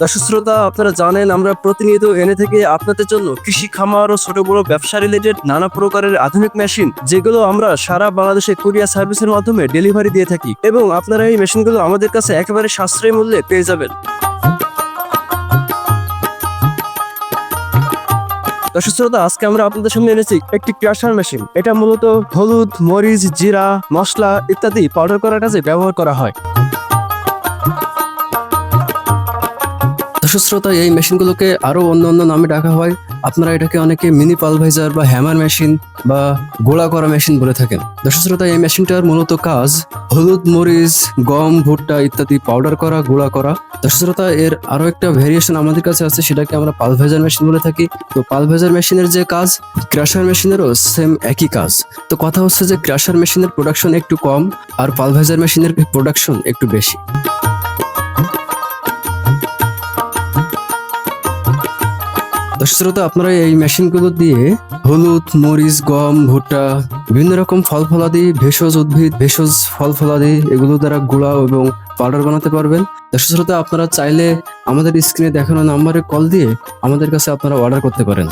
দর্শক শ্রোতা, আপনারা জানেন আমরা প্রতিনিয়ত এনে থেকে আপনাদের জন্য কৃষি খামার ও ছোট বড় ব্যবসা রিলেটেড নানা প্রকারের আধুনিক মেশিন, যেগুলো আমরা সারা বাংলাদেশে কুরিয়ার সার্ভিসের মাধ্যমে ডেলিভারি দিয়ে থাকি এবং আপনারা এই মেশিনগুলো আমাদের কাছে একেবারে সাশ্রয়ী মূল্যে পেয়ে যাবেন। দর্শক শ্রোতা, আজকে আমরা আপনাদের সামনে এনেছি একটি ক্রাশার মেশিন। এটা মূলত হলুদ, মরিচ, জিরা, মশলা ইত্যাদি পাউডার করার কাজে ব্যবহার করা হয়। দর্শক শ্রোতা, এই মেশিনগুলোকে আরো অন্য নামে ডাকা হয়। আপনারা এটাকে অনেকে মিনি পালভাইজার বা হ্যামার মেশিন বা গোলা করা মেশিন বলে থাকেন। দর্শক শ্রোতা, এই মেশিনটার মূলত কাজ হলুদ, মরিচ, গম, ভুট্টা ইত্যাদি পাউডার করা, গুঁড়া করা। দর্শক শ্রোতা, এর আরো একটা ভেরিয়েশন আমাদের কাছে আছে, সেটাকে আমরা পালভাইজার মেশিন বলে থাকি। তো পালভাইজার মেশিনের যে কাজ, ক্রাশার মেশিনেরও সেম একই কাজ। তো কথা হচ্ছে যে ক্রাশার মেশিনের প্রোডাকশন একটু কম আর পালভাইজার মেশিনের প্রোডাকশন একটু বেশি। দর্শক শ্রোতা, আপনারা এই মেশিনগুলো দিয়ে হলুদ, মরিচ, গম, ভুট্টা, বিভিন্ন রকম ফল ফলাদি, ভেষজ উদ্ভিদ, ভেষজ ফল ফলাদি এগুলো দ্বারা গুঁড়া এবং পাউডার বানাতে পারবেন। দর্শক শ্রোতা, আপনারা চাইলে আমাদের স্ক্রিনে দেখানো নাম্বারে কল দিয়ে আমাদের কাছে আপনারা অর্ডার করতে পারেন।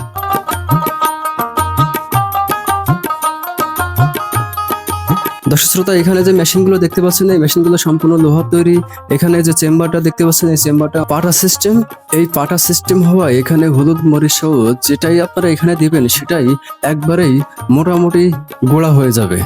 দর্শক শ্রোতা, এখানে যে মেশিনগুলো দেখতে পাচ্ছেন, এই মেশিনগুলো সম্পূর্ণ লোহার তৈরি। এখানে যে চেম্বারটা দেখতে পাচ্ছেন, এই চেম্বারটা পাটা সিস্টেম। এই পাটা সিস্টেম হওয়ায় এখানে হলুদ, মরিচ সহ যেটাই আপনারা এখানে দিবেন সেটাই একবারেই মোটামুটি গোড়া হয়ে যাবে।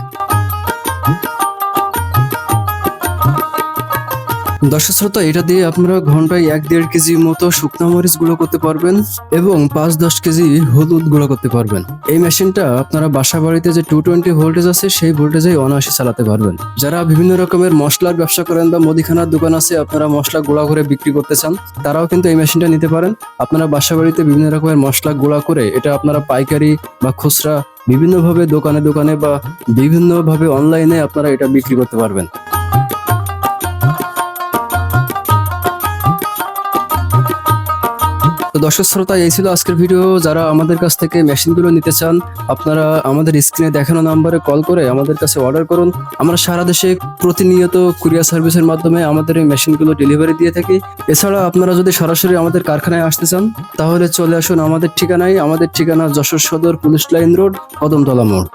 দর্শক শ্রোতা, এটা দিয়ে আপনারা ঘন্টায় 1-1.5 কেজি মতো শুকনো মরিচ গুঁড়ো করতে পারবেন এবং 5-10 কেজি হলুদ গুঁড়ো করতে পারবেন। এই মেশিনটা আপনারা বাসা বাড়িতে যে 220 ভোল্টেজ আছে সেই ভোল্টেজে অনায়াসে চালাতে পারবেন। যারা বিভিন্ন রকমের মশলার ব্যবসা করেন বা মুদিখানার দোকান আছে, আপনারা মশলা গুঁড়া করে বিক্রি করতে চান, তারাও কিন্তু এই মেশিনটা নিতে পারেন। আপনারা বাসা বাড়িতে বিভিন্ন রকমের মশলা গুঁড়া করে এটা আপনারা পাইকারি বা খুচরা বিভিন্নভাবে দোকানে বা বিভিন্নভাবে অনলাইনে আপনারা এটা বিক্রি করতে পারবেন। তো দর্শক শ্রোতা, এই ছিল আজকের ভিডিও। যারা আমাদের কাছ থেকে মেশিনগুলো নিতে চান, আপনারা আমাদের স্ক্রিনে দেখানো নাম্বারে কল করে আমাদের কাছে অর্ডার করুন। আমরা সারা দেশে প্রতিনিয়ত কুরিয়ার সার্ভিসের মাধ্যমে আমাদের এই মেশিনগুলো ডেলিভারি দিয়ে থাকি। এছাড়া আপনারা যদি সরাসরি আমাদের কারখানায় আসতে চান, তাহলে চলে আসুন আমাদের ঠিকানায়। আমাদের ঠিকানা যশোর সদর পুলিশ লাইন রোড, কদমতলা মোড়।